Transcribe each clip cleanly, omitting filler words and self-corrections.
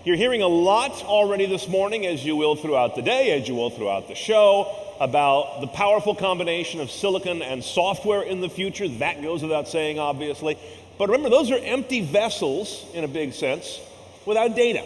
You're hearing a lot already this morning, as you will throughout the day, as you will throughout the show, about the powerful combination of silicon and software in the future. That goes without saying, obviously. But remember, those are empty vessels, in a big sense, without data.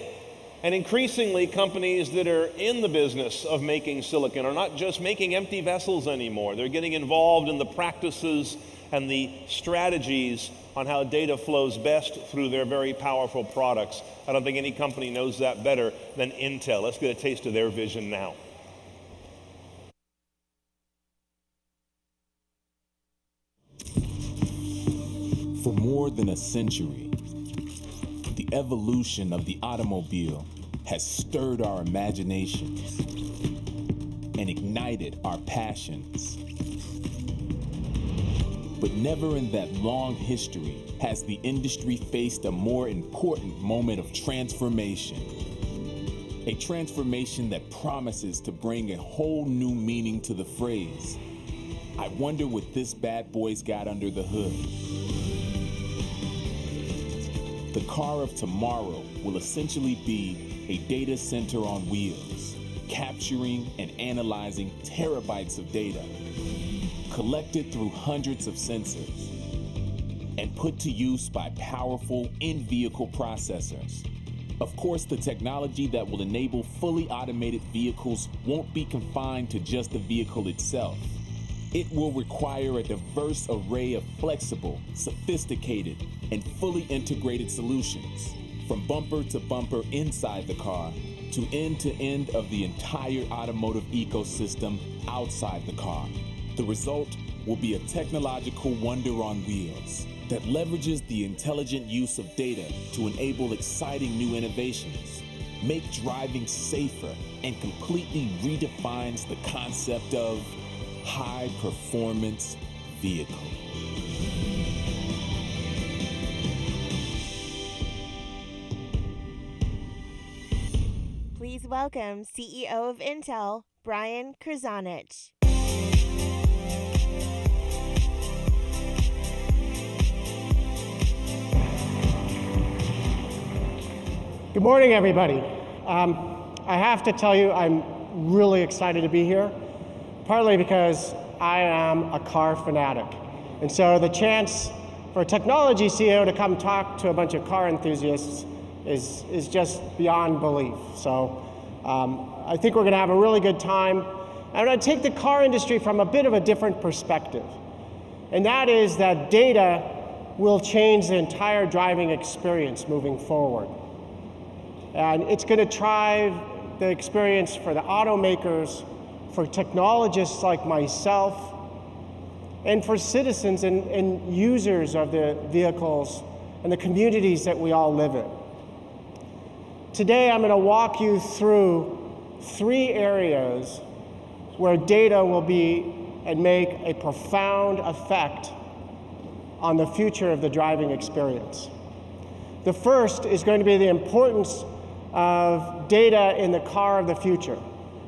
And increasingly, companies that are in the business of making silicon are not just making empty vessels anymore. They're getting involved in the practices and the strategies on how data flows best through their very powerful products. I don't think any company knows that better than Intel. Let's get a taste of their vision now. For more than a century, the evolution of the automobile has stirred our imaginations and ignited our passions. But never in that long history has the industry faced a more important moment of transformation. A transformation that promises to bring a whole new meaning to the phrase. I wonder what this bad boy's got under the hood. The car of tomorrow will essentially be a data center on wheels, capturing and analyzing terabytes of data, collected through hundreds of sensors, and put to use by powerful in-vehicle processors. Of course, the technology that will enable fully automated vehicles won't be confined to just the vehicle itself. It will require a diverse array of flexible, sophisticated, and fully integrated solutions, from bumper to bumper inside the car to end of the entire automotive ecosystem outside the car. The result will be a technological wonder on wheels that leverages the intelligent use of data to enable exciting new innovations, make driving safer, and completely redefines the concept of high-performance vehicle. Please welcome CEO of Intel, Brian Krzanich. Good morning, everybody. I have to tell you, I'm really excited to be here, partly because I am a car fanatic. And so the chance for a technology CEO to come talk to a bunch of car enthusiasts is just beyond belief. So I think we're going to have a really good time. I'm going to take the car industry from a bit of a different perspective. And that is that data will change the entire driving experience moving forward. And it's going to drive the experience for the automakers, for technologists like myself, and for citizens and users of the vehicles and the communities that we all live in. Today, I'm going to walk you through 3 areas where data will be and make a profound effect on the future of the driving experience. The first is going to be the importance of data in the car of the future.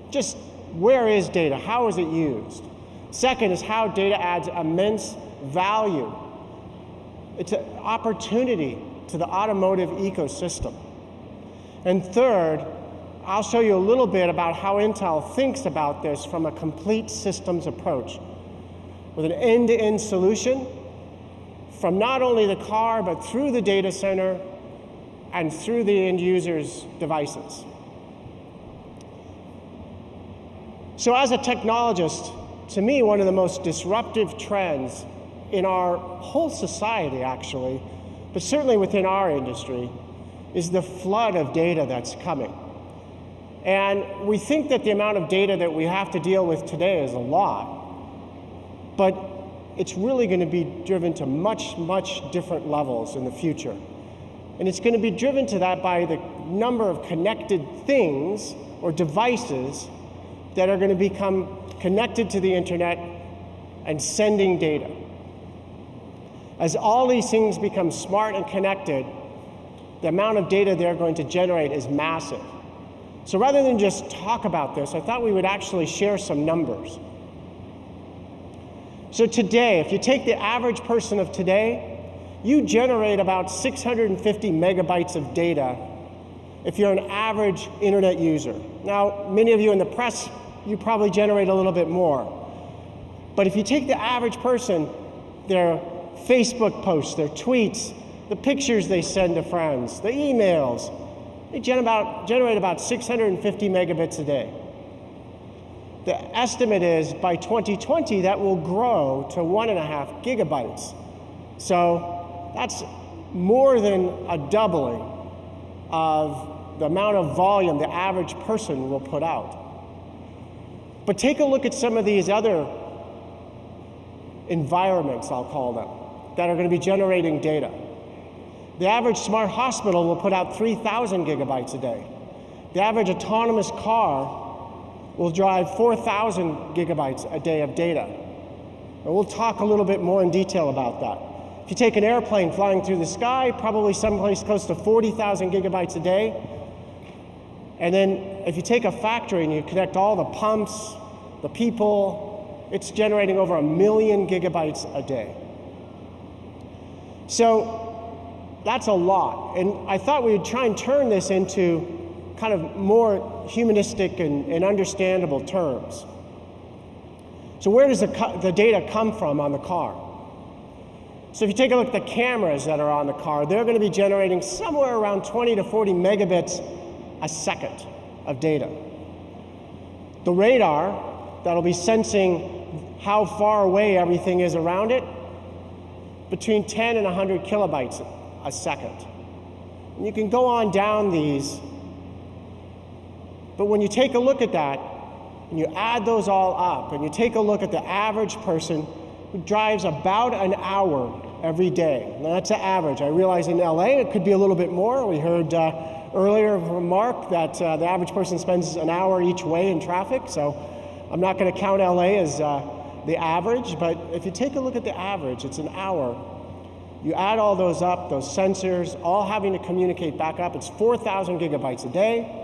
Just where is data? How is it used? Second is how data adds immense value. It's an opportunity to the automotive ecosystem. And third, I'll show you a little bit about how Intel thinks about this from a complete systems approach, with an end-to-end solution from not only the car, but through the data center and through the end user's devices. So as a technologist, to me, one of the most disruptive trends in our whole society, actually, but certainly within our industry, is the flood of data that's coming. And we think that the amount of data that we have to deal with today is a lot, but it's really going to be driven to much, much different levels in the future. And it's going to be driven to that by the number of connected things or devices that are going to become connected to the internet and sending data. As all these things become smart and connected, the amount of data they're going to generate is massive. So rather than just talk about this, I thought we would actually share some numbers. So today, if you take the average person of today, you generate about 650 megabytes of data if you're an average internet user. Now, many of you in the press, you probably generate a little bit more. But if you take the average person, their Facebook posts, their tweets, the pictures they send to friends, the emails, they generate about 650 megabits a day. The estimate is by 2020 that will grow to 1.5 gigabytes. So that's more than a doubling of the amount of volume the average person will put out. But take a look at some of these other environments, I'll call them, that are going to be generating data. The average smart hospital will put out 3,000 gigabytes a day. The average autonomous car will drive 4,000 gigabytes a day of data. And we'll talk a little bit more in detail about that. If you take an airplane flying through the sky, probably someplace close to 40,000 gigabytes a day. And then if you take a factory and you connect all the pumps, the people, it's generating over 1 million gigabytes a day. So that's a lot. And I thought we would try and turn this into kind of more humanistic and understandable terms. So where does the data come from on the car? So if you take a look at the cameras that are on the car, they're going to be generating somewhere around 20 to 40 megabits a second of data. The radar, that'll be sensing how far away everything is around it, between 10 and 100 kilobytes a second. And you can go on down these, but when you take a look at that, and you add those all up, and you take a look at the average person who drives about an hour every day. Now that's an average. I realize in LA it could be a little bit more. We heard earlier from Mark that the average person spends an hour each way in traffic, so I'm not going to count LA as the average, but if you take a look at the average, it's an hour. You add all those up, those sensors, all having to communicate back up, it's 4,000 gigabytes a day.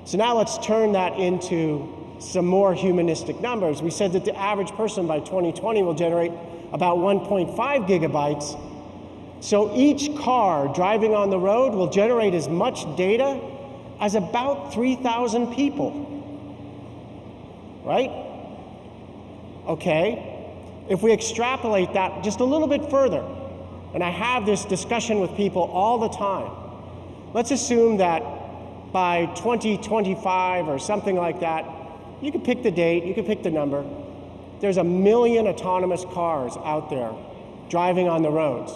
So now let's turn that into some more humanistic numbers. We said that the average person by 2020 will generate about 1.5 gigabytes. So each car driving on the road will generate as much data as about 3,000 people. Right? Okay. If we extrapolate that just a little bit further, and I have this discussion with people all the time, let's assume that by 2025 or something like that, you can pick the date, you can pick the number, there's 1 million autonomous cars out there driving on the roads.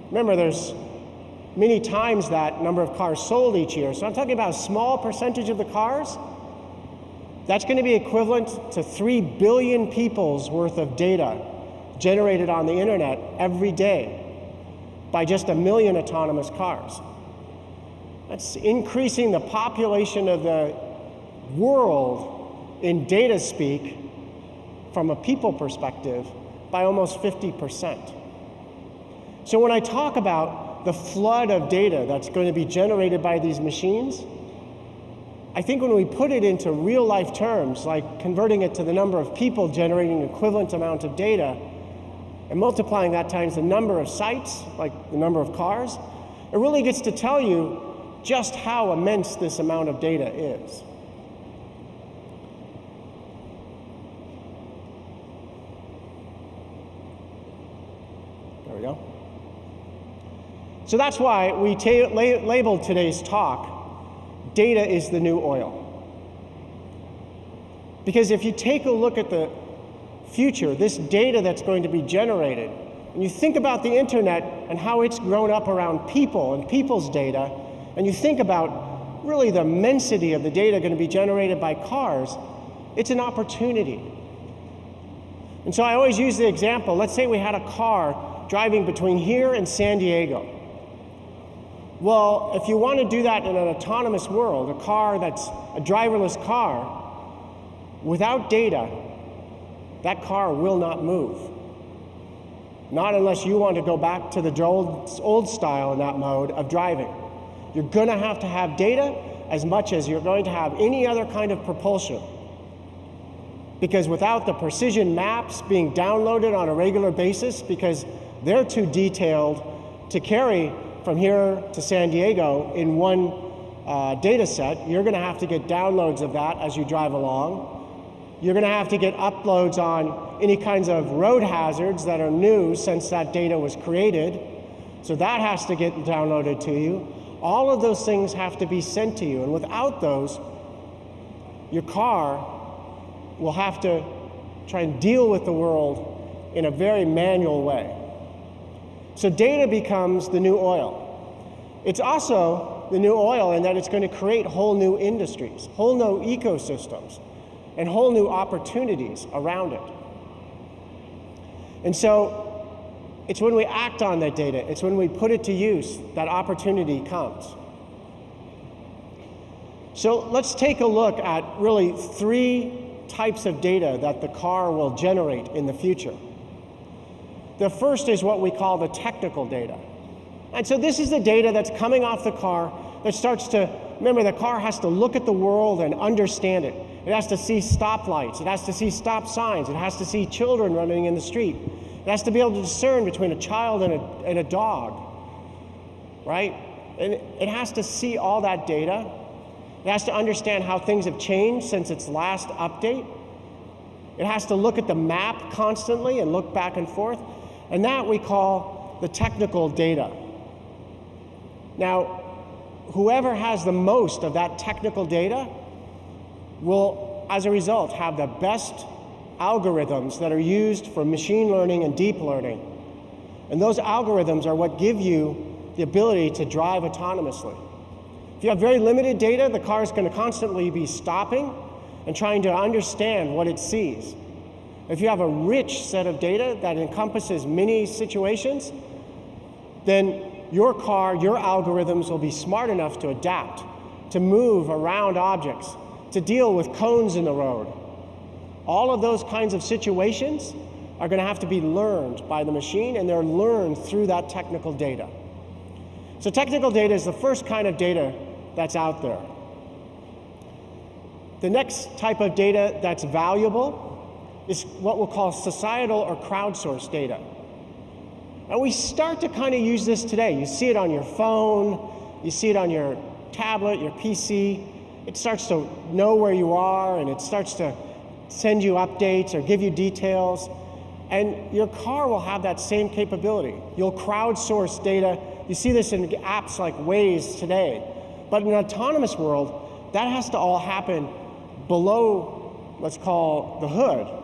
Remember, there's many times that number of cars sold each year, so I'm talking about a small percentage of the cars. That's going to be equivalent to 3 billion people's worth of data generated on the internet every day by just 1 million autonomous cars. That's increasing the population of the world in data speak from a people perspective by almost 50%. So when I talk about the flood of data that's going to be generated by these machines, I think when we put it into real life terms, like converting it to the number of people generating an equivalent amount of data and multiplying that times the number of sites, like the number of cars, it really gets to tell you just how immense this amount of data is. There we go. So that's why we labeled today's talk, Data is the New Oil. Because if you take a look at the future, this data that's going to be generated, and you think about the internet and how it's grown up around people and people's data, and you think about really the immensity of the data going to be generated by cars, it's an opportunity. And so I always use the example, let's say we had a car driving between here and San Diego. Well, if you want to do that in an autonomous world, a car that's a driverless car, without data, that car will not move. Not unless you want to go back to the old style in that mode of driving. You're going to have data as much as you're going to have any other kind of propulsion. Because without the precision maps being downloaded on a regular basis, because they're too detailed to carry from here to San Diego in one data set, you're going to have to get downloads of that as you drive along. You're going to have to get uploads on any kinds of road hazards that are new since that data was created. So that has to get downloaded to you. All of those things have to be sent to you. And without those, your car will have to try and deal with the world in a very manual way. So data becomes the new oil. It's also the new oil in that it's going to create whole new industries, whole new ecosystems, and whole new opportunities around it. And so it's when we act on that data, it's when we put it to use, that opportunity comes. So let's take a look at really 3 types of data that the car will generate in the future. The first is what we call the technical data. And so this is the data that's coming off the car that starts to, remember, the car has to look at the world and understand it. It has to see stoplights, it has to see stop signs, it has to see children running in the street. It has to be able to discern between a child and a dog, right? And it has to see all that data. It has to understand how things have changed since its last update. It has to look at the map constantly and look back and forth. And that we call the technical data. Now, whoever has the most of that technical data will, as a result, have the best algorithms that are used for machine learning and deep learning. And those algorithms are what give you the ability to drive autonomously. If you have very limited data, the car is going to constantly be stopping and trying to understand what it sees. If you have a rich set of data that encompasses many situations, then your car, your algorithms will be smart enough to adapt, to move around objects, to deal with cones in the road. All of those kinds of situations are going to have to be learned by the machine, and they're learned through that technical data. So technical data is the first kind of data that's out there. The next type of data that's valuable is what we'll call societal or crowdsourced data. And we start to kind of use this today. You see it on your phone, you see it on your tablet, your PC. It starts to know where you are, and it starts to send you updates or give you details. And your car will have that same capability. You'll crowdsource data. You see this in apps like Waze today. But in an autonomous world, that has to all happen below, let's call, the hood.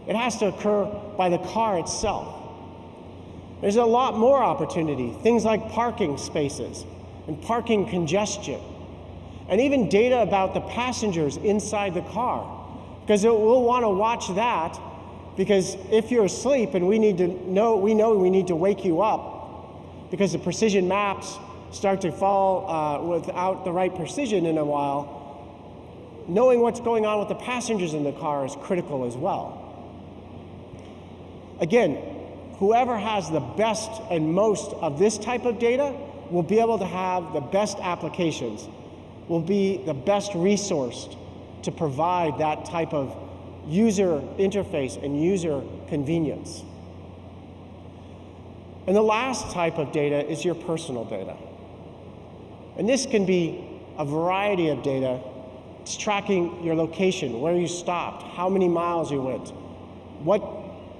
It has to occur by the car itself. There's a lot more opportunity, things like parking spaces and parking congestion, and even data about the passengers inside the car, because we'll want to watch that, because if you're asleep and we know we need to wake you up, because the precision maps start to fall without the right precision in a while, knowing what's going on with the passengers in the car is critical as well. Again, whoever has the best and most of this type of data will be able to have the best applications, will be the best resourced to provide that type of user interface and user convenience. And the last type of data is your personal data. And this can be a variety of data. It's tracking your location, where you stopped, how many miles you went,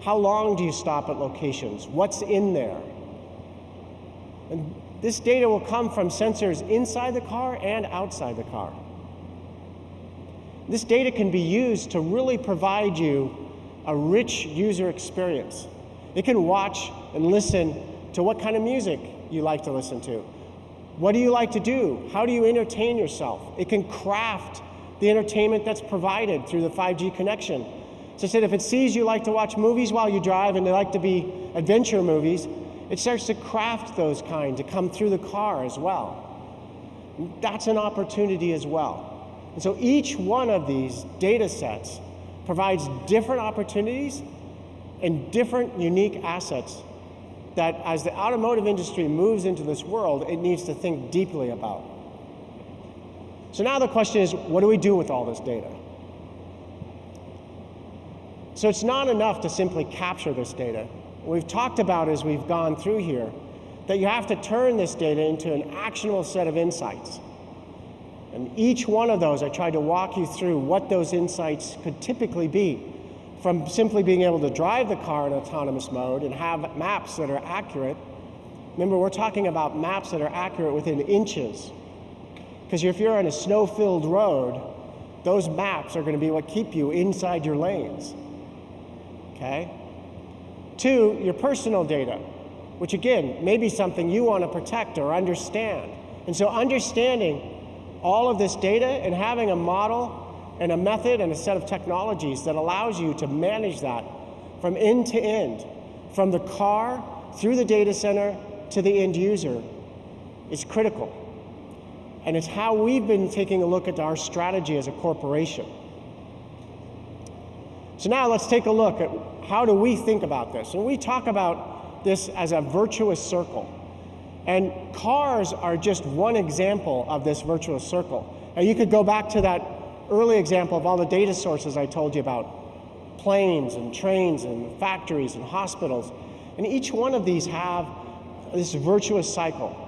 how long do you stop at locations, what's in there. And this data will come from sensors inside the car and outside the car. This data can be used to really provide you a rich user experience. It can watch and listen to what kind of music you like to listen to. What do you like to do? How do you entertain yourself? It can craft the entertainment that's provided through the 5G connection. So if it sees you like to watch movies while you drive and they like to be adventure movies, it starts to craft those kind to come through the car as well. That's an opportunity as well. And so each one of these data sets provides different opportunities and different unique assets that as the automotive industry moves into this world, it needs to think deeply about. So now the question is, what do we do with all this data? So it's not enough to simply capture this data. What we've talked about as we've gone through here, that you have to turn this data into an actionable set of insights. And each one of those, I tried to walk you through what those insights could typically be, from simply being able to drive the car in autonomous mode and have maps that are accurate. Remember, we're talking about maps that are accurate within inches. Because if you're on a snow-filled road, those maps are going to be what keep you inside your lanes. Okay? 2, your personal data, which again, may be something you want to protect or understand. And so understanding all of this data and having a model and a method and a set of technologies that allows you to manage that from end to end, from the car through the data center to the end user, is critical. And it's how we've been taking a look at our strategy as a corporation. So now let's take a look at how do we think about this. And we talk about this as a virtuous circle. And cars are just one example of this virtuous circle. And you could go back to that early example of all the data sources I told you about, planes and trains and factories and hospitals. And each one of these have this virtuous cycle.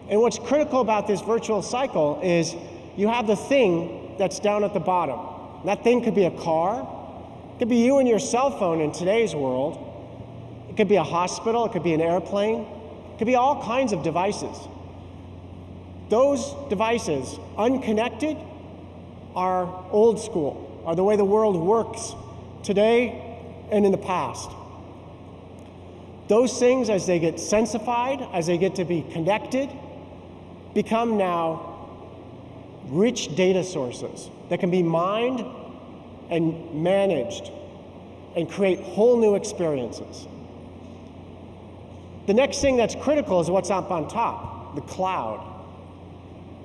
And what's critical about this virtuous cycle is you have the thing that's down at the bottom. That thing could be a car, it could be you and your cell phone in today's world, it could be a hospital, it could be an airplane, it could be all kinds of devices. Those devices, unconnected, are old school, are the way the world works today and in the past. Those things, as they get sensified, as they get to be connected, become now rich data sources that can be mined and managed and create whole new experiences. The next thing that's critical is what's up on top, the cloud.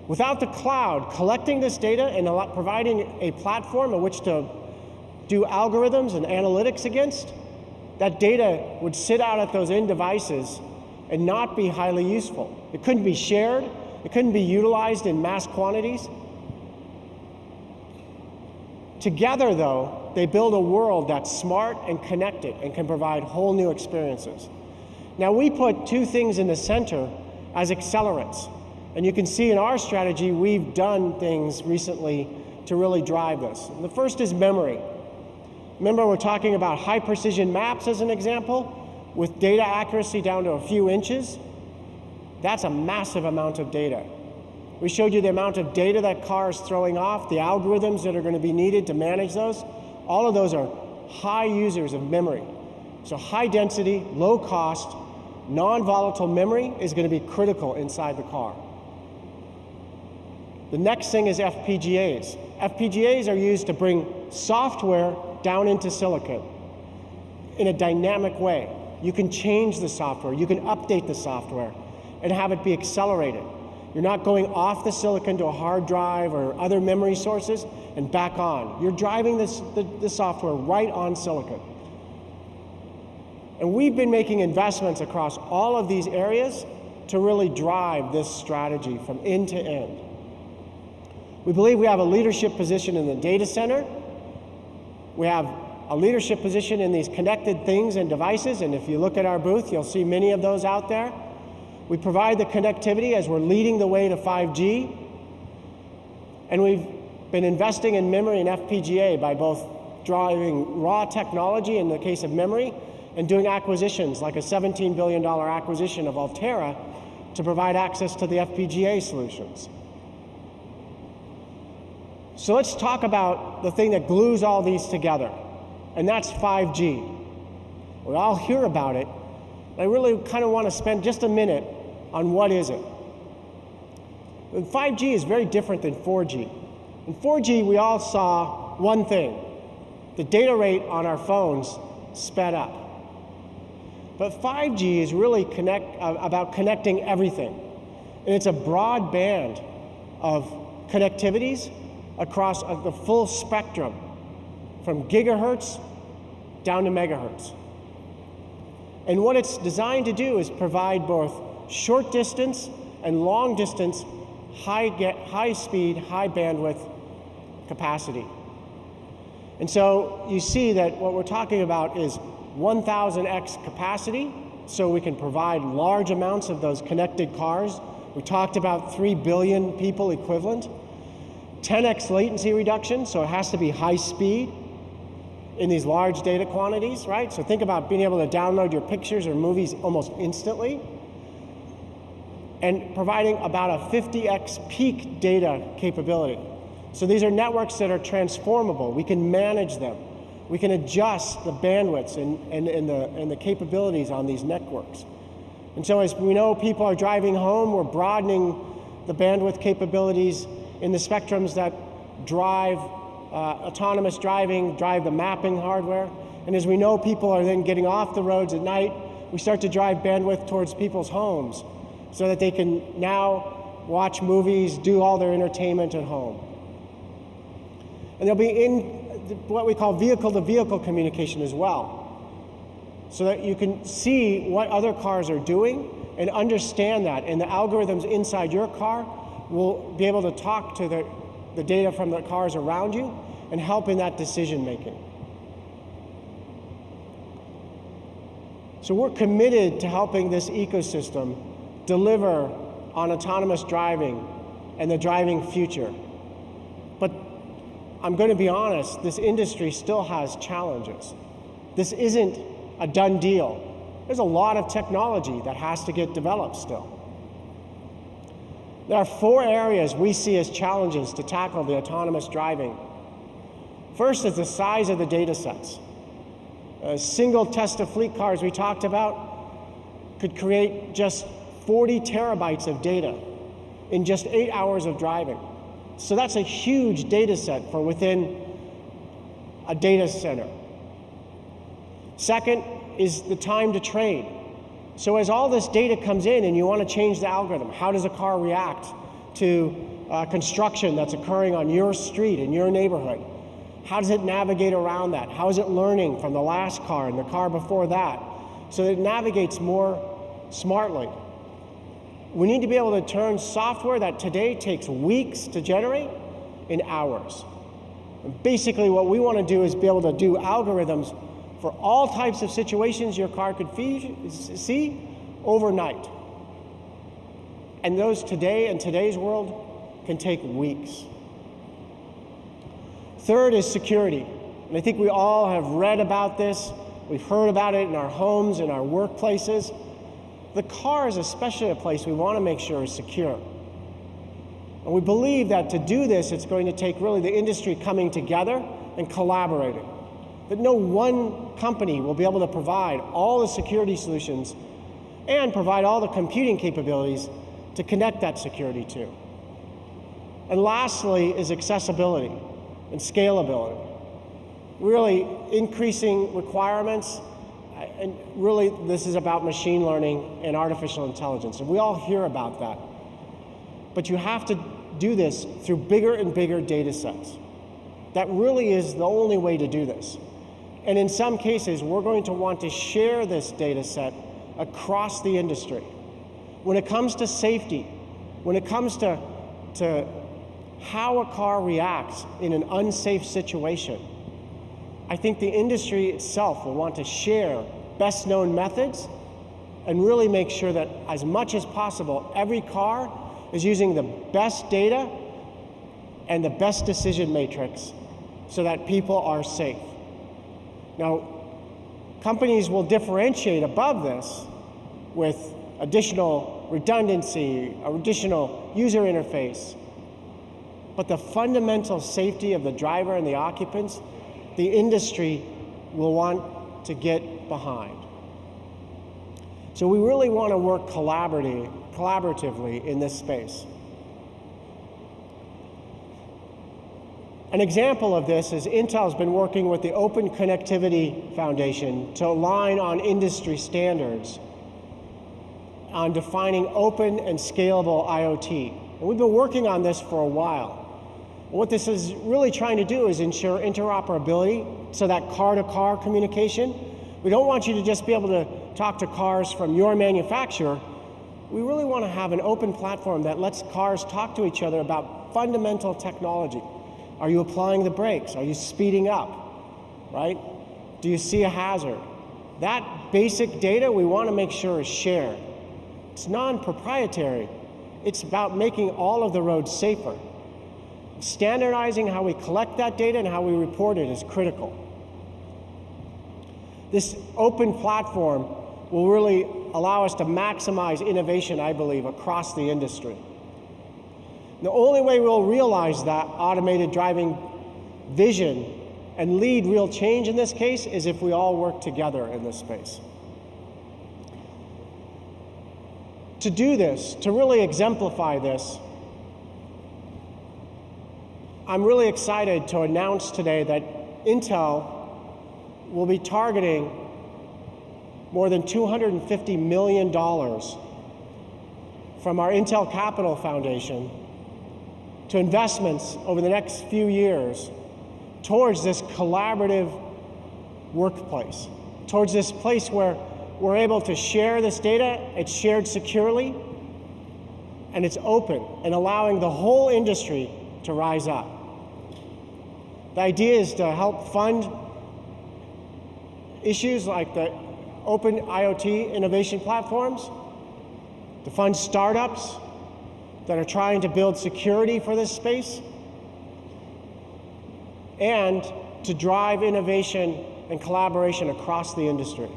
Without the cloud collecting this data and providing a platform in which to do algorithms and analytics against, that data would sit out at those end devices and not be highly useful. It couldn't be shared, it couldn't be utilized in mass quantities. Together, though, they build a world that's smart and connected and can provide whole new experiences. Now, we put 2 things in the center as accelerants. And you can see in our strategy, we've done things recently to really drive this. And the first is memory. Remember, we're talking about high precision maps as an example, with data accuracy down to a few inches. That's a massive amount of data. We showed you the amount of data that car is throwing off, the algorithms that are going to be needed to manage those. All of those are high users of memory. So high density, low cost, non-volatile memory is going to be critical inside the car. The next thing is FPGAs. FPGAs are used to bring software down into silicon in a dynamic way. You can change the software, you can update the software and have it be accelerated. You're not going off the silicon to a hard drive or other memory sources and back on. You're driving the software right on silicon. And we've been making investments across all of these areas to really drive this strategy from end to end. We believe we have a leadership position in the data center. We have a leadership position in these connected things and devices, and if you look at our booth, you'll see many of those out there. We provide the connectivity as we're leading the way to 5G, and we've been investing in memory and FPGA by both driving raw technology in the case of memory and doing acquisitions like a $17 billion acquisition of Altera to provide access to the FPGA solutions. So let's talk about the thing that glues all these together, and that's 5G. We all hear about it. I really kind of want to spend just a minute on what is it. And 5G is very different than 4G. In 4G, we all saw one thing. The data rate on our phones sped up. But 5G is really about connecting everything. And it's a broad band of connectivities across the full spectrum, from gigahertz down to megahertz. And what it's designed to do is provide both short distance and long distance, high speed, high bandwidth capacity. And so you see that what we're talking about is 1,000x capacity, so we can provide large amounts of those connected cars. We talked about 3 billion people equivalent. 10x latency reduction, so it has to be high speed in these large data quantities, right? So think about being able to download your pictures or movies almost instantly. And providing about a 50x peak data capability. So these are networks that are transformable. We can manage them. We can adjust the bandwidths and the capabilities on these networks. And so as we know people are driving home, we're broadening the bandwidth capabilities in the spectrums that drive autonomous driving, drive the mapping hardware. And as we know people are then getting off the roads at night, we start to drive bandwidth towards people's homes so that they can now watch movies, do all their entertainment at home. And they'll be in what we call vehicle-to-vehicle communication as well, so that you can see what other cars are doing and understand that. And the algorithms inside your car will be able to talk to the data from the cars around you and help in that decision making. So we're committed to helping this ecosystem deliver on autonomous driving and the driving future. But I'm going to be honest, this industry still has challenges. This isn't a done deal. There's a lot of technology that has to get developed still. There are 4 areas we see as challenges to tackle the autonomous driving. First is the size of the data sets. A single Tesla fleet cars we talked about could create just 40 terabytes of data in just 8 hours of driving. So that's a huge data set for within a data center. Second is the time to train. So as all this data comes in and you want to change the algorithm, how does a car react to construction that's occurring on your street, in your neighborhood? How does it navigate around that? How is it learning from the last car and the car before that so that it navigates more smartly? We need to be able to turn software that today takes weeks to generate in hours. And basically what we want to do is be able to do algorithms for all types of situations your car could see overnight. And those today, in today's world, can take weeks. Third is security. And I think we all have read about this. We've heard about it in our homes, in our workplaces. The car is especially a place we want to make sure is secure. And we believe that to do this, it's going to take really the industry coming together and collaborating. That no one company will be able to provide all the security solutions and provide all the computing capabilities to connect that security to. And lastly is accessibility and scalability. Really increasing requirements, and really this is about machine learning and artificial intelligence. And we all hear about that. But you have to do this through bigger and bigger data sets. That really is the only way to do this. And in some cases, we're going to want to share this data set across the industry. When it comes to safety, when it comes to how a car reacts in an unsafe situation, I think the industry itself will want to share best known methods and really make sure that as much as possible, every car is using the best data and the best decision matrix so that people are safe. Now, companies will differentiate above this with additional redundancy, additional user interface. But the fundamental safety of the driver and the occupants, the industry will want to get behind. So we really want to work collaboratively in this space. An example of this is Intel's been working with the Open Connectivity Foundation to align on industry standards on defining open and scalable IoT. And we've been working on this for a while. What this is really trying to do is ensure interoperability, so that car-to-car communication. We don't want you to just be able to talk to cars from your manufacturer. We really want to have an open platform that lets cars talk to each other about fundamental technology. Are you applying the brakes? Are you speeding up, right? Do you see a hazard? That basic data we want to make sure is shared. It's non-proprietary. It's about making all of the roads safer. Standardizing how we collect that data and how we report it is critical. This open platform will really allow us to maximize innovation, I believe, across the industry. The only way we'll realize that automated driving vision and lead real change in this case is if we all work together in this space. To do this, to really exemplify this, I'm really excited to announce today that Intel will be targeting more than $250 million from our Intel Capital Foundation to investments over the next few years towards this collaborative workplace, towards this place where we're able to share this data, it's shared securely, and it's open and allowing the whole industry to rise up. The idea is to help fund issues like the open IoT innovation platforms, to fund startups that are trying to build security for this space, and to drive innovation and collaboration across the industry.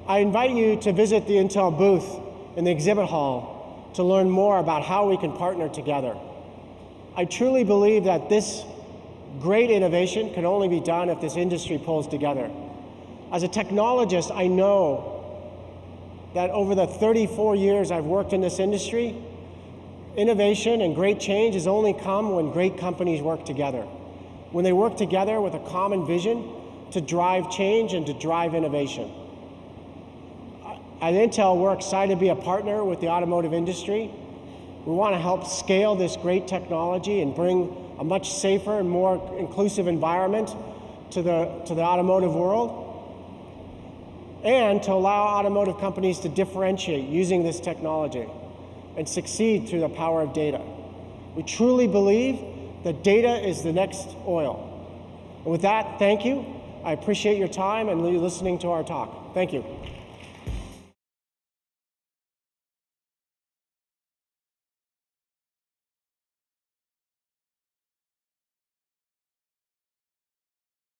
I invite you to visit the Intel booth in the exhibit hall to learn more about how we can partner together. I truly believe that this great innovation can only be done if this industry pulls together. As a technologist, I know that over the 34 years I've worked in this industry, innovation and great change has only come when great companies work together. When they work together with a common vision to drive change and to drive innovation. At Intel, we're excited to be a partner with the automotive industry. We want to help scale this great technology and bring a much safer and more inclusive environment to the automotive world, and to allow automotive companies to differentiate using this technology and succeed through the power of data. We truly believe that data is the next oil. And with that, thank you. I appreciate your time and listening to our talk. Thank you.